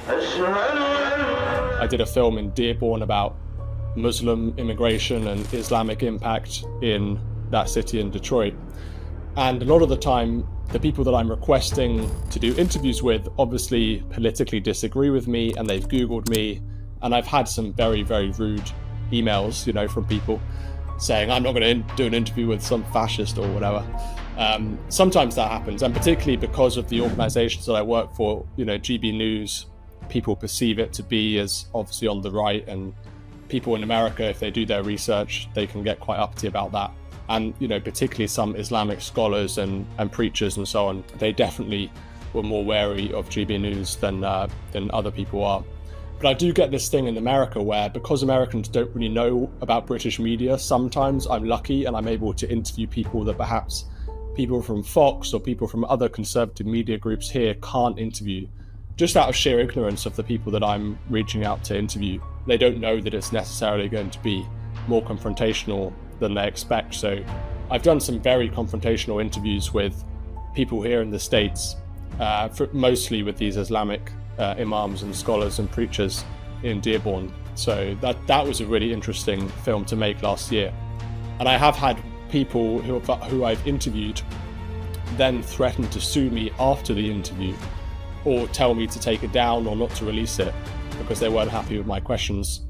I did a film in Dearborn about Muslim immigration and Islamic impact in that city in Detroit. And a lot of the time, the people that I'm requesting to do interviews with obviously politically disagree with me, and they've Googled me. And I've had some very, very rude emails, from people saying, I'm not going to do an interview with some fascist or whatever. Sometimes that happens, and particularly because of the organizations that I work for, GB News, people perceive it to be as obviously on the right, and people in America, if they do their research, they can get quite uppity about that. And, particularly some Islamic scholars and preachers and so on, they definitely were more wary of GB News than other people are. But I do get this thing in America where, because Americans don't really know about British media, sometimes I'm lucky and I'm able to interview people that perhaps people from Fox or people from other conservative media groups here can't interview, just out of sheer ignorance of the people that I'm reaching out to interview. They don't know that it's necessarily going to be more confrontational than they expect. So I've done some very confrontational interviews with people here in the States, mostly with these Islamic imams and scholars and preachers in Dearborn. So that was a really interesting film to make last year. And I have had people who I've interviewed then threaten to sue me after the interview, or tell me to take it down or not to release it because they weren't happy with my questions.